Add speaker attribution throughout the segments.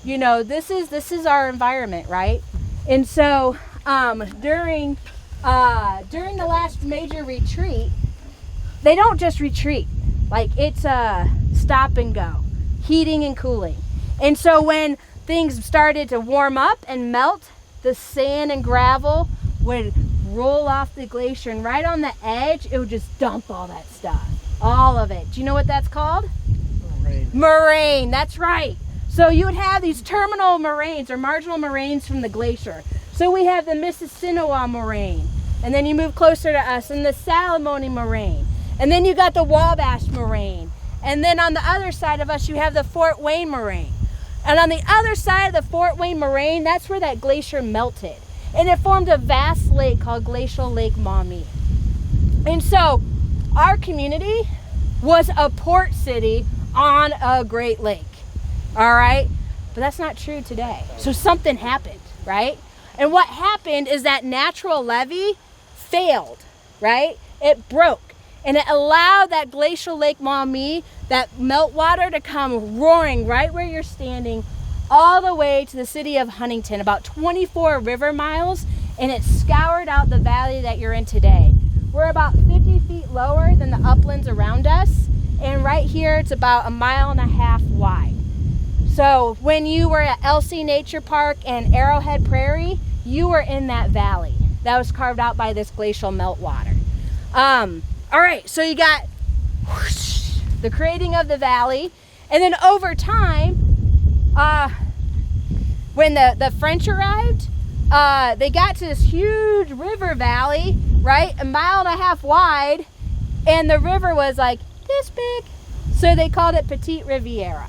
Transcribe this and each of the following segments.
Speaker 1: You know, this is our environment, right? And so during the last major retreat, they don't just retreat. Like, it's a stop and go, heating and cooling. And so when things started to warm up and melt, the sand and gravel would roll off the glacier, and right on the edge, it would just dump all that stuff, all of it. Do you know what that's called?
Speaker 2: Moraine.
Speaker 1: Moraine, that's right. So you would have these terminal moraines or marginal moraines from the glacier. So we have the Mississinewa moraine, and then you move closer to us, and the Salamone moraine, and then you got the Wabash moraine, and then on the other side of us you have the Fort Wayne moraine. And on the other side of the Fort Wayne moraine, that's where that glacier melted, and it formed a vast lake called Glacial Lake Maumee. And so our community was a port city on a Great Lake. All right, but that's not true today. So something happened, right? And what happened is that natural levee failed, right? It broke, and it allowed that Glacial Lake Maumee, that meltwater, to come roaring right where you're standing all the way to the city of Huntington, about 24 river miles, and it scoured out the valley that you're in today. We're about 50 feet lower than the uplands around us, and right here it's about 1.5 miles wide. So when you were at LC Nature Park and Arrowhead Prairie, you were in that valley that was carved out by this glacial meltwater. All right, so you got whoosh, the creating of the valley, and then over time, when the French arrived, they got to this huge river valley, right, 1.5 miles wide, and the river was like this big, so they called it Petite Riviera.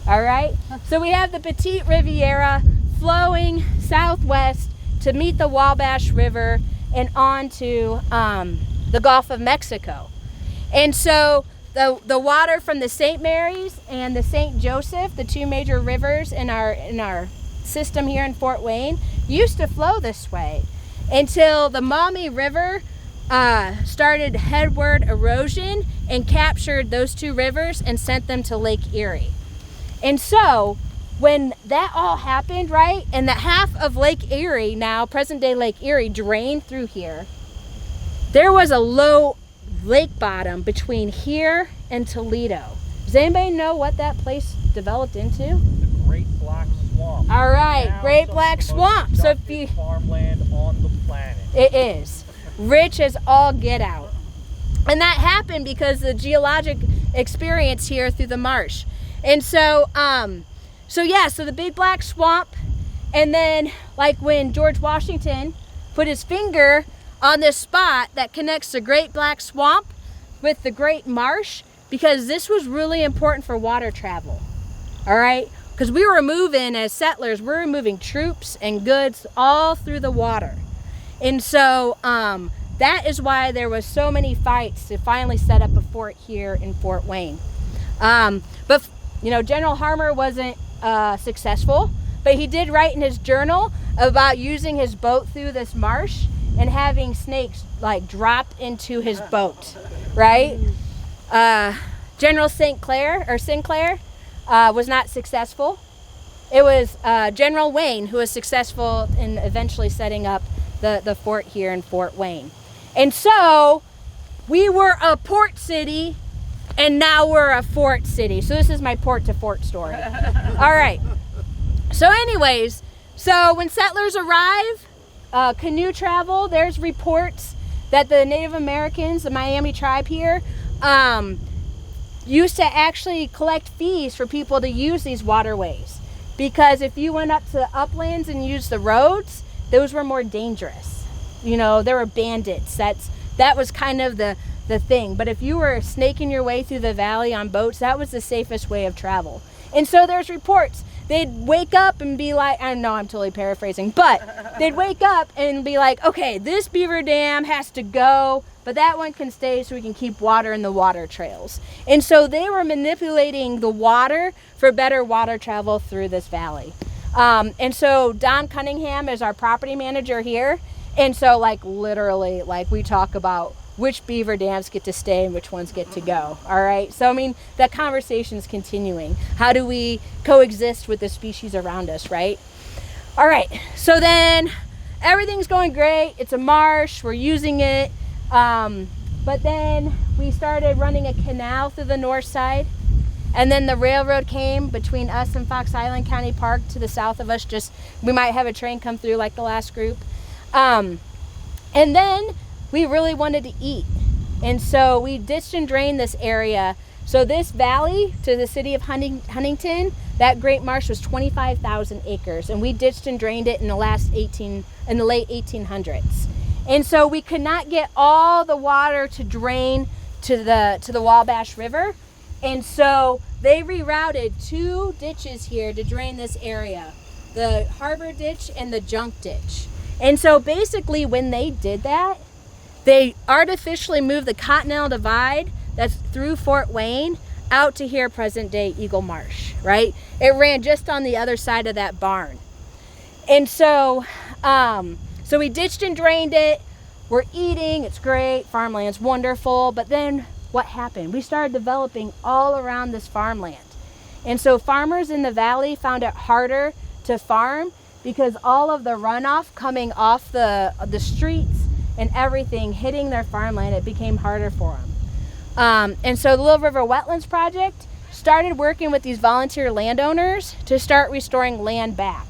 Speaker 1: All right, so we have the Petite Riviera flowing southwest to meet the Wabash River and on to the Gulf of Mexico. And so the water from the St. Mary's and the St. Joseph, the two major rivers in our system here in Fort Wayne, used to flow this way until the Maumee River started headward erosion and captured those two rivers and sent them to Lake Erie. And so when that all happened, right, and the half of Lake Erie, now present day Lake Erie, drained through here, there was a low lake bottom between here and Toledo. Does anybody know what that place developed into?
Speaker 2: The Great Black Swamp.
Speaker 1: All right,
Speaker 2: now
Speaker 1: Great Black Swamp. So if you,
Speaker 2: farmland on the planet.
Speaker 1: it is rich as all get out. And that happened because the geologic experience here through the marsh. And so, so the Big Black Swamp, and then like when George Washington put his finger on this spot that connects the Great Black Swamp with the Great Marsh, because this was really important for water travel, all right? Because we were moving, as settlers, we were moving troops and goods all through the water. And so that is why there was so many fights to finally set up a fort here in Fort Wayne. But you know, General Harmer wasn't successful, but he did write in his journal about using his boat through this marsh and having snakes like dropped into his boat, right? General Sinclair was not successful. It was General Wayne who was successful in eventually setting up the fort here in Fort Wayne. And so we were a port city, and now we're a fort city. So this is my port to fort story. All right. So anyways, so when settlers arrive, canoe travel, there's reports that the Native Americans, the Miami tribe here, used to actually collect fees for people to use these waterways. Because if you went up to the uplands and used the roads, those were more dangerous. You know, there were bandits. That was kind of the thing. But if you were snaking your way through the valley on boats, that was the safest way of travel. And so there's reports. They'd wake up and be like, I know I'm totally paraphrasing, but they'd wake up and be like, okay, this beaver dam has to go, but that one can stay so we can keep water in the water trails. And so they were manipulating the water for better water travel through this valley. And so Don Cunningham is our property manager here. And so like literally, like we talk about which beaver dams get to stay and which ones get to go. All right. So, I mean, that conversation is continuing. How do we coexist with the species around us, right? All right. So then everything's going great. It's a marsh. We're using it. But then we started running a canal through the north side. And then the railroad came between us and Fox Island County Park to the south of us. Just, we might have a train come through like the last group. And then we really wanted to eat. And so we ditched and drained this area. So this valley to the city of Huntington, that Great Marsh was 25,000 acres. And we ditched and drained it in the late 1800s. And so we could not get all the water to drain to the Wabash River. And so they rerouted 2 ditches here to drain this area, the Harbor Ditch and the Junk Ditch. And so basically when they did that, they artificially moved the Continental Divide that's through Fort Wayne out to here, present day Eagle Marsh, right? It ran just on the other side of that barn. And so, so we ditched and drained it. We're eating, it's great, farmland's wonderful. But then what happened? We started developing all around this farmland. And so farmers in the valley found it harder to farm because all of the runoff coming off the streets and everything hitting their farmland, it became harder for them. And so the Little River Wetlands Project started working with these volunteer landowners to start restoring land back.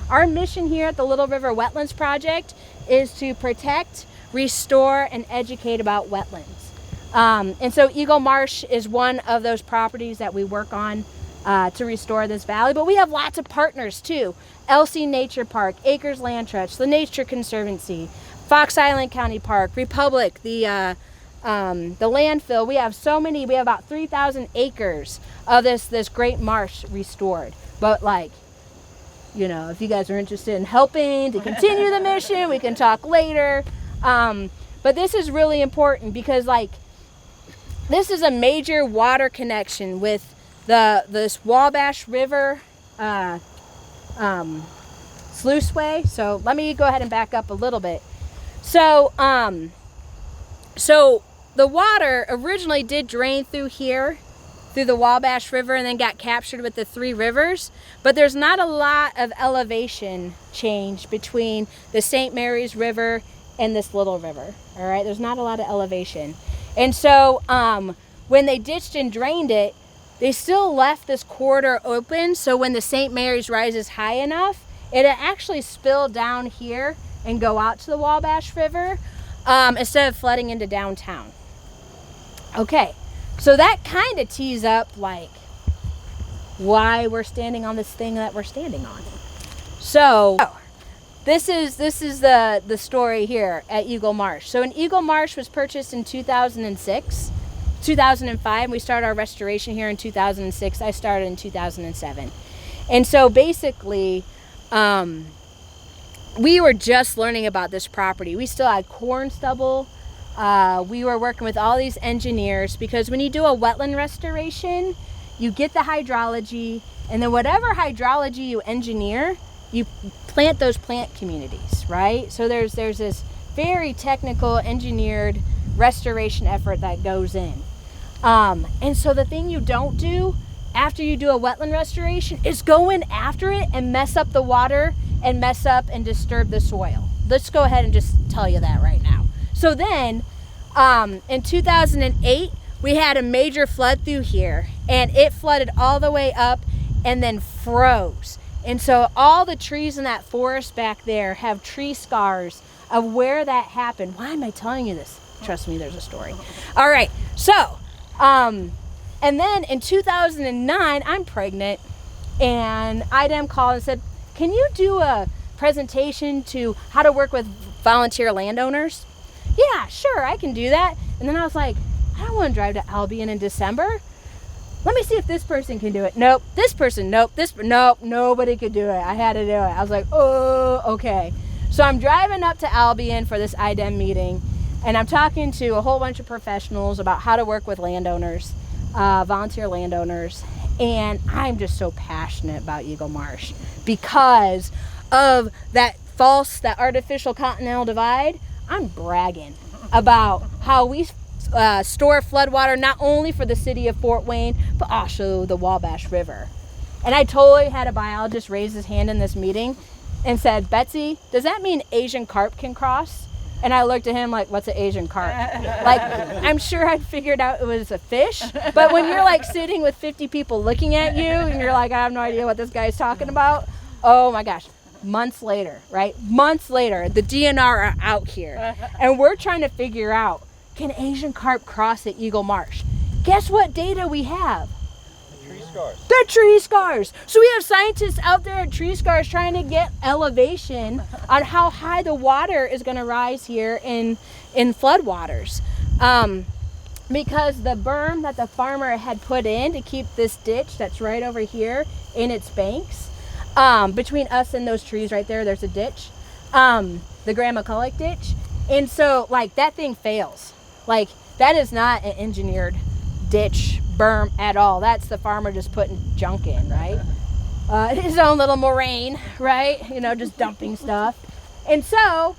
Speaker 1: Our mission here at the Little River Wetlands Project is to protect, restore, and educate about wetlands. And so Eagle Marsh is one of those properties that we work on to restore this valley. But we have lots of partners too. LC Nature Park, Acres Land Trust, the Nature Conservancy, Fox Island County Park, Republic, the landfill. We have so many, we have about 3,000 acres of this great marsh restored. But like, you know, if you guys are interested in helping to continue the mission, we can talk later. But this is really important because like, this is a major water connection with this Wabash River sluiceway. So let me go ahead and back up a little bit. So, so the water originally did drain through here, through the Wabash River, and then got captured with the 3 rivers. But there's not a lot of elevation change between the St. Mary's River and this little river. All right, there's not a lot of elevation. And so when they ditched and drained it, they still left this corridor open. So when the St. Mary's rises high enough, it actually spilled down here and go out to the Wabash River instead of flooding into downtown. Okay, so that kind of tees up like why we're standing on this thing that we're standing on. So this is the story here at Eagle Marsh. So an Eagle Marsh was purchased in 2005. We started our restoration here in 2006. I started in 2007. And so basically, we were just learning about this property. We still had corn stubble. We were working with all these engineers because when you do a wetland restoration, you get the hydrology, and then whatever hydrology you engineer, you plant those plant communities, right? So there's this very technical engineered restoration effort that goes in. And so the thing you don't do after you do a wetland restoration is go in after it and mess up the water and mess up and disturb the soil. Let's go ahead and just tell you that right now. So then in 2008, we had a major flood through here, and it flooded all the way up and then froze. And so all the trees in that forest back there have tree scars of where that happened. Why am I telling you this? Trust me, there's a story. All right, so, and then in 2009, I'm pregnant, and IDEM called and said, can you do a presentation to how to work with volunteer landowners? Yeah, sure, I can do that. And then I was like, I don't want to drive to Albion in December. Let me see if this person can do it. Nope. This person, nope. Nope, nobody could do it. I had to do it. I was like, oh, okay. So I'm driving up to Albion for this IDEM meeting, and I'm talking to a whole bunch of professionals about how to work with landowners, volunteer landowners, and I'm just so passionate about Eagle Marsh because of that artificial Continental Divide. I'm bragging. about how we store floodwater not only for the city of Fort Wayne, but also the Wabash River. And I totally had a biologist raise his hand in this meeting and said, Betsy, does that mean Asian carp can cross? And I looked at him like, what's an Asian carp? Like, I'm sure I'd figured out it was a fish, but when you're like sitting with 50 people looking at you and you're like, I have no idea what this guy's talking about. Oh my gosh. Months later, right? Months later, the DNR are out here and we're trying to figure out, can Asian carp cross the Eagle Marsh? Guess what data we have?
Speaker 2: Tree scars.
Speaker 1: The tree scars. So we have scientists out there at tree scars trying to get elevation on how high the water is going to rise here in floodwaters. Because the berm that the farmer had put in to keep this ditch that's right over here in its banks, between us and those trees right there, there's a ditch, the Grand McCulloch ditch. And so like that thing fails. Like that is not an engineered ditch berm at all. That's the farmer just putting junk in, right? His own little moraine, right? You know, just dumping stuff. And so,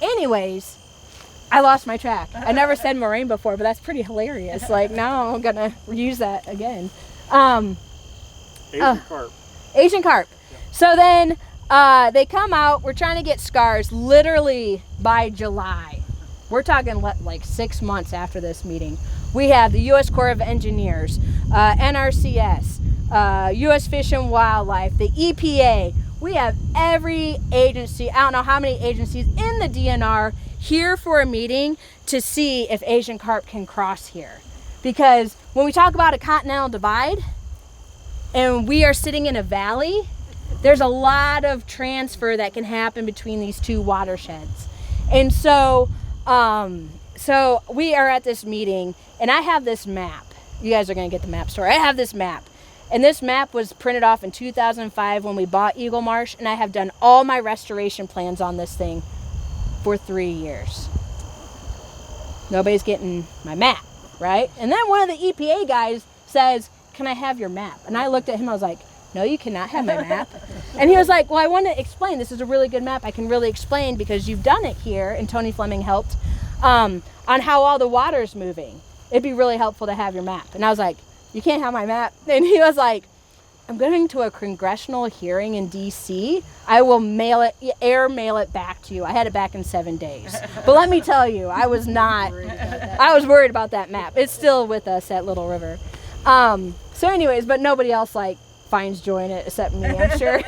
Speaker 1: anyways, I lost my track. I never said moraine before, but that's pretty hilarious. Like now I'm gonna use that again.
Speaker 2: Asian carp.
Speaker 1: Asian carp. So then they come out. We're trying to get scars literally by July. We're talking like 6 months after this meeting. We have the U.S. Corps of Engineers, NRCS, U.S. Fish and Wildlife, the EPA. We have every agency, I don't know how many agencies in the DNR here for a meeting to see if Asian carp can cross here. Because when we talk about a Continental Divide and we are sitting in a valley, there's a lot of transfer that can happen between these two watersheds. And so we are at this meeting and I have this map. You guys are going to get the map story. I have this map. And this map was printed off in 2005 when we bought Eagle Marsh, and I have done all my restoration plans on this thing for 3 years. Nobody's getting my map, right? And then one of the EPA guys says, can I have your map? And I looked at him, I was like, no, you cannot have my map. And he was like, well, I want to explain. This is a really good map. I can really explain because you've done it here, and Tony Fleming helped, on how all the water is moving. It'd be really helpful to have your map. And I was like, you can't have my map. And he was like, I'm going to a congressional hearing in D.C. I will mail it back to you. I had it back in 7 days. But let me tell you, I was worried about that map. It's still with us at Little River. So anyways, but nobody else like finds joy in it except me, I'm sure.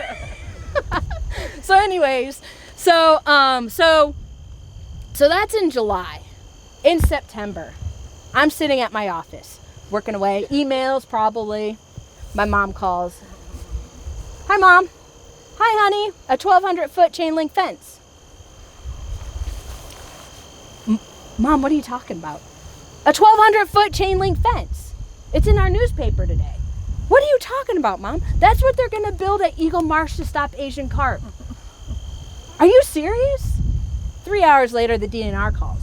Speaker 1: So anyways, so that's in July. In September, I'm sitting at my office, working away, emails probably. My mom calls. Hi, Mom. Hi, honey. A 1,200-foot chain link fence. Mom, what are you talking about? A 1,200-foot chain link fence. It's in our newspaper today. What are you talking about, Mom? That's what they're going to build at Eagle Marsh to stop Asian carp. Are you serious? 3 hours later, the DNR calls.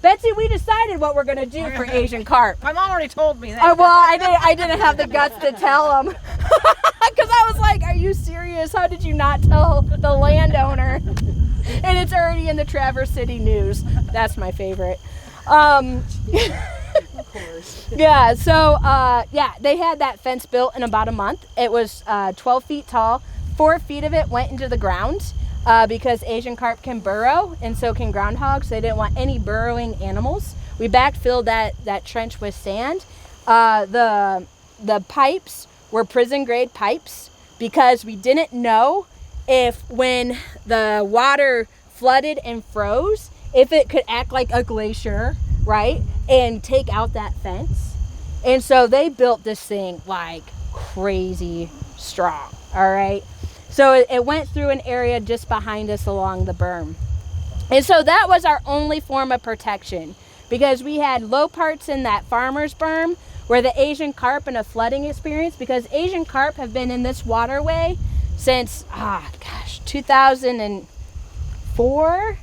Speaker 1: Betsy, we decided what we're going to do for Asian carp.
Speaker 3: My mom already told me that.
Speaker 1: Well, I didn't have the guts to tell them. Because I was like, are you serious? How did you not tell the landowner? And it's already in the Traverse City News. That's my favorite. Of course. Yeah, so, they had that fence built in about a month. It was 12 feet tall. 4 feet of it went into the ground. Because Asian carp can burrow and so can groundhogs. So they didn't want any burrowing animals. We backfilled that trench with sand. The pipes were prison grade pipes because we didn't know if when the water flooded and froze, if it could act like a glacier, right? And take out that fence. And so they built this thing like crazy strong, all right? So it went through an area just behind us along the berm. And so that was our only form of protection because we had low parts in that farmer's berm where the Asian carp and a flooding experience, because Asian carp have been in this waterway since, 2004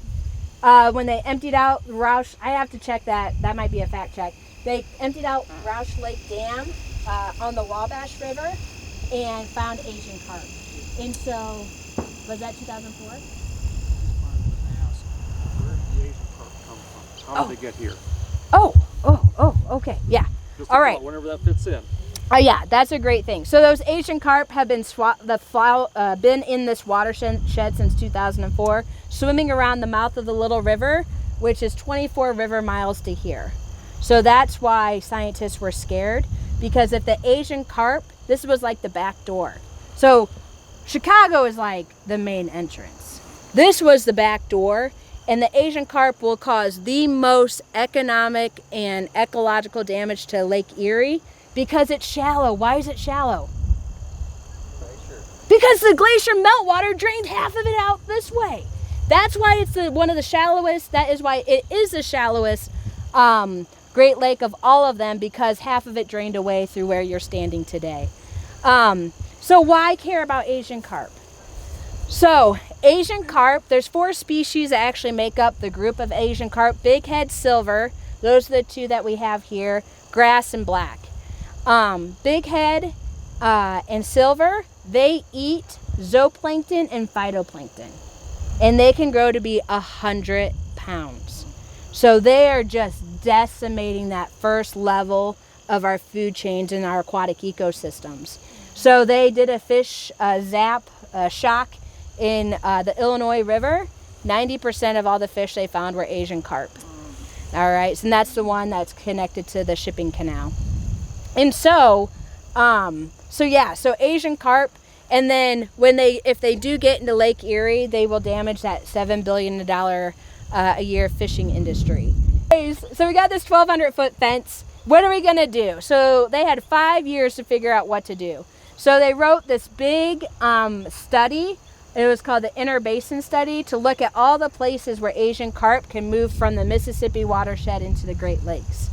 Speaker 1: when they emptied out Roush. I have to check that. That might be a fact check. They emptied out Roush Lake Dam on the Wabash River and found Asian carp. And so, was that 2004?
Speaker 3: How did they get here?
Speaker 1: Okay, yeah.
Speaker 3: Just
Speaker 1: All right.
Speaker 3: Whenever that fits in.
Speaker 1: Oh yeah, that's a great thing. So those Asian carp have been been in this watershed since 2004, swimming around the mouth of the Little River, which is 24 river miles to here. So that's why scientists were scared, because if the Asian carp, this was like the back door. So Chicago is like the main entrance. This was the back door, and the Asian carp will cause the most economic and ecological damage to Lake Erie because it's shallow. Why is it shallow?
Speaker 2: Glacier.
Speaker 1: Because the glacier meltwater drained half of it out this way. That's why it's one of the shallowest. That is why it is the shallowest Great Lake of all of them, because half of it drained away through where you're standing today. So why care about Asian carp? So Asian carp, there's 4 species that actually make up the group of Asian carp. Bighead, silver, those are the 2 that we have here, grass and black. Bighead and silver, they eat zooplankton and phytoplankton, and they can grow to be 100 pounds. So they are just decimating that first level of our food chains in our aquatic ecosystems. So they did a fish shock in the Illinois River. 90% of all the fish they found were Asian carp. All right, and that's the one that's connected to the shipping canal. And so, so Asian carp, and then if they do get into Lake Erie, they will damage that $7 billion a year fishing industry. So we got this 1,200-foot fence. What are we gonna do? So they had 5 years to figure out what to do. So they wrote this big study. It was called the Interbasin Study, to look at all the places where Asian carp can move from the Mississippi watershed into the Great Lakes.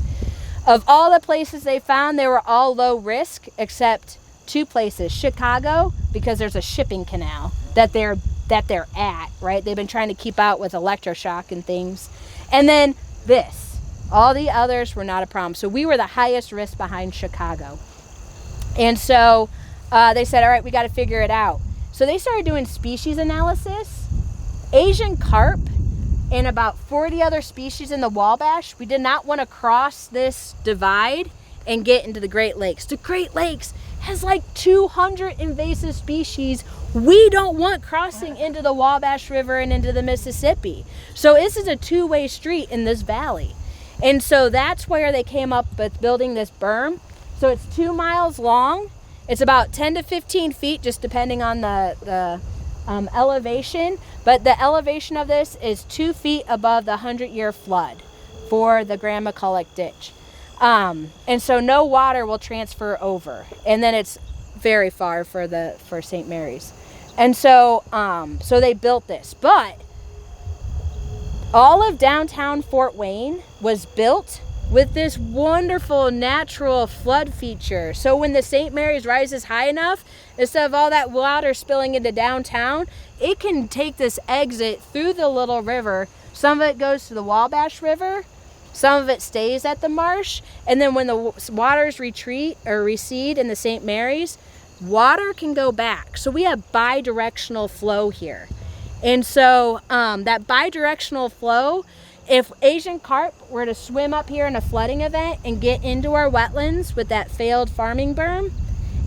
Speaker 1: Of all the places they found, they were all low risk except 2 places. Chicago, because there's a shipping canal that they're at, right? They've been trying to keep out with electroshock and things. And then this. All the others were not a problem. So we were the highest risk behind Chicago. And so they said, all right, we got to figure it out. So they started doing species analysis. Asian carp and about 40 other species in the Wabash, we did not want to cross this divide and get into the Great Lakes. The Great Lakes has like 200 invasive species we don't want crossing into the Wabash River and into the Mississippi. So this is a 2-way street in this valley. And so that's where they came up with building this berm. So it's 2 miles long. It's about 10 to 15 feet, just depending on the elevation. But the elevation of this is 2 feet above the 100-year flood for the Grand McCulloch Ditch. And so no water will transfer over. And then it's very far for St. Mary's. And so, so they built this. But all of downtown Fort Wayne was built with this wonderful natural flood feature. So when the St. Mary's rises high enough, instead of all that water spilling into downtown, it can take this exit through the Little River. Some of it goes to the Wabash River, some of it stays at the marsh, and then when the waters retreat or recede in the St. Mary's, water can go back. So we have bi-directional flow here. And so that bi-directional flow, if Asian carp were to swim up here in a flooding event and get into our wetlands with that failed farming berm,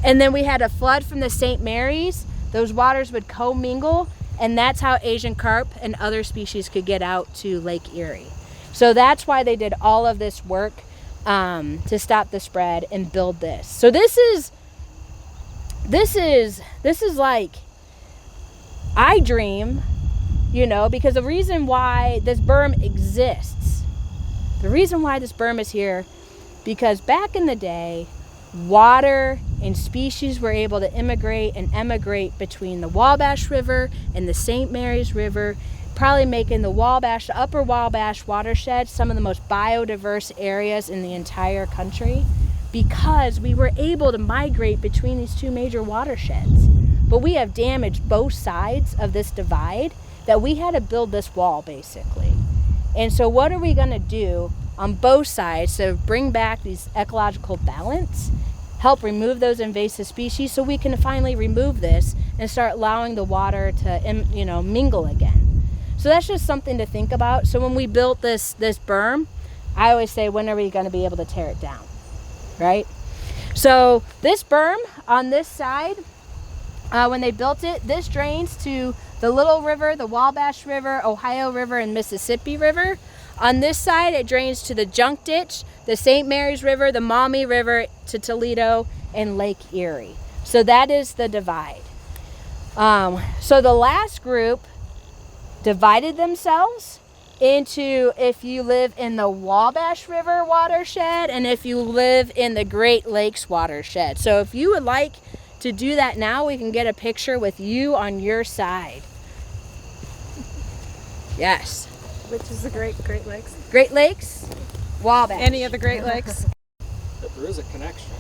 Speaker 1: and then we had a flood from the St. Mary's, those waters would commingle, and that's how Asian carp and other species could get out to Lake Erie. So that's why they did all of this work to stop the spread and build this. So this is like, I dream, you know, because the reason why this berm exists, the reason why this berm is here, because back in the day, water and species were able to immigrate and emigrate between the Wabash River and the St. Mary's River, probably making the Wabash, the upper Wabash watershed, some of the most biodiverse areas in the entire country, because we were able to migrate between these 2 major watersheds. But we have damaged both sides of this divide, that we had to build this wall basically. And so what are we going to do on both sides to bring back these ecological balance, help remove those invasive species, so we can finally remove this and start allowing the water to, you know, mingle again. So that's just something to think about. So when we built this berm, I always say, when are we going to be able to tear it down, right? So this berm on this side, when they built it, this drains to the Little River, the Wabash River, Ohio River, and Mississippi River. On this side, it drains to the Junk Ditch, the St. Mary's River, the Maumee River, to Toledo and Lake Erie. So that is the divide. So the last group divided themselves into if you live in the Wabash River watershed and if you live in the Great Lakes watershed. So if you would like to do that now, we can get a picture with you on your side. Yes.
Speaker 3: Which is the Great Lakes?
Speaker 1: Great Lakes, Wabash.
Speaker 3: Any of the Great Lakes?
Speaker 4: That there is a connection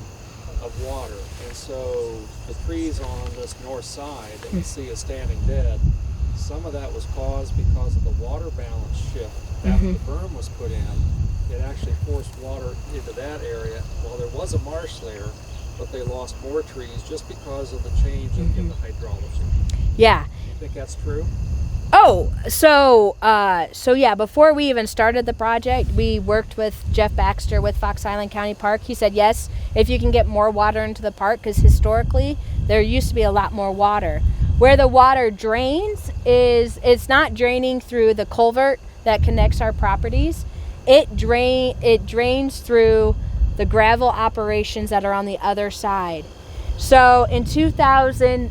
Speaker 4: of water, and so the trees on this north side that we see as standing dead, some of that was caused because of the water balance shift. After the berm was put in, it actually forced water into that area. Well, there was a marsh there, but they lost more trees just because of the change in the hydrology.
Speaker 1: Yeah.
Speaker 4: You think that's true?
Speaker 1: Oh, so yeah, before we even started the project, we worked with Jeff Baxter with Fox Island County Park. He said, yes, if you can get more water into the park, because historically there used to be a lot more water. Where the water drains is, it's not draining through the culvert that connects our properties. It drains through the gravel operations that are on the other side. So in 2000,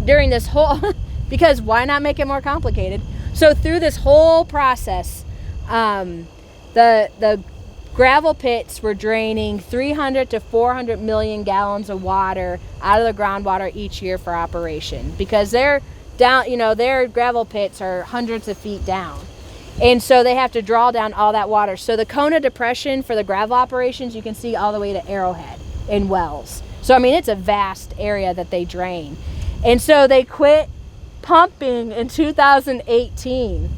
Speaker 1: during this whole, because why not make it more complicated? So through this whole process, the gravel pits were draining 300 to 400 million gallons of water out of the groundwater each year for operation, because they're down, their gravel pits are hundreds of feet down. And so they have to draw down all that water. So the Kona Depression for the gravel operations, you can see all the way to Arrowhead in Wells. So, I mean, it's a vast area that they drain. And so they quit pumping in 2018.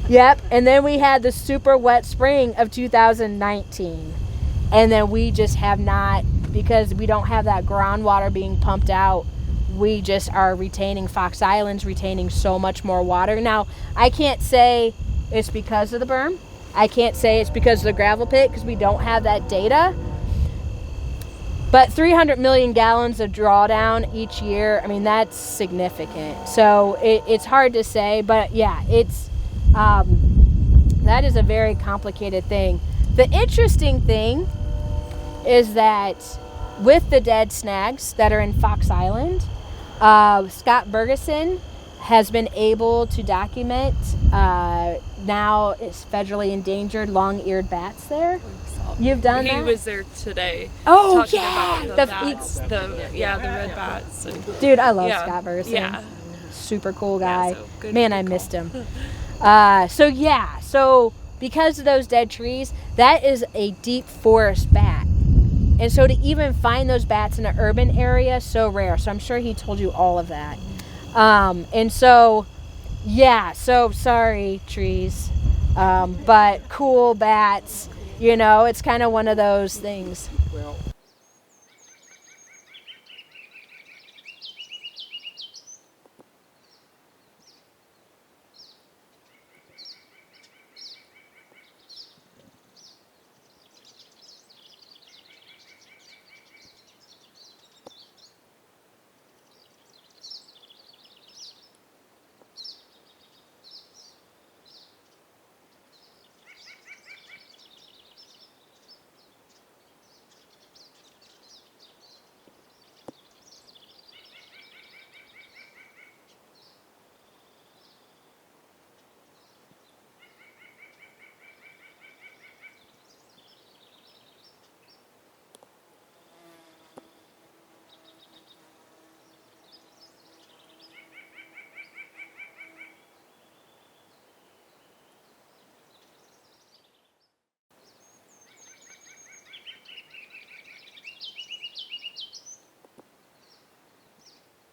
Speaker 1: Yep. And then we had the super wet spring of 2019. And then we just have not, because we don't have that groundwater being pumped out, we just are retaining, Fox Island's retaining so much more water. Now, I can't say it's because of the berm. I can't say it's because of the gravel pit, because we don't have that data. But 300 million gallons of drawdown each year, I mean, that's significant. So it's hard to say, but yeah, it's that is a very complicated thing. The interesting thing is that with the dead snags that are in Fox Island, Scott Bergeson has been able to document now it's federally endangered long-eared bats there. You've done that?
Speaker 3: He was there today.
Speaker 1: Oh,
Speaker 3: talking
Speaker 1: yeah!
Speaker 3: about the bats, the red bats. And,
Speaker 1: dude, I love Scott Bergeson.
Speaker 3: Yeah.
Speaker 1: Super cool guy.
Speaker 3: Yeah, so good,
Speaker 1: Man,
Speaker 3: good
Speaker 1: I
Speaker 3: call.
Speaker 1: missed him. So because of those dead trees, that is a deep forest bat. And so to even find those bats in an urban area, so rare. So I'm sure he told you all of that. And so, yeah, so sorry, trees. But cool bats, it's kind of one of those things.
Speaker 4: Well,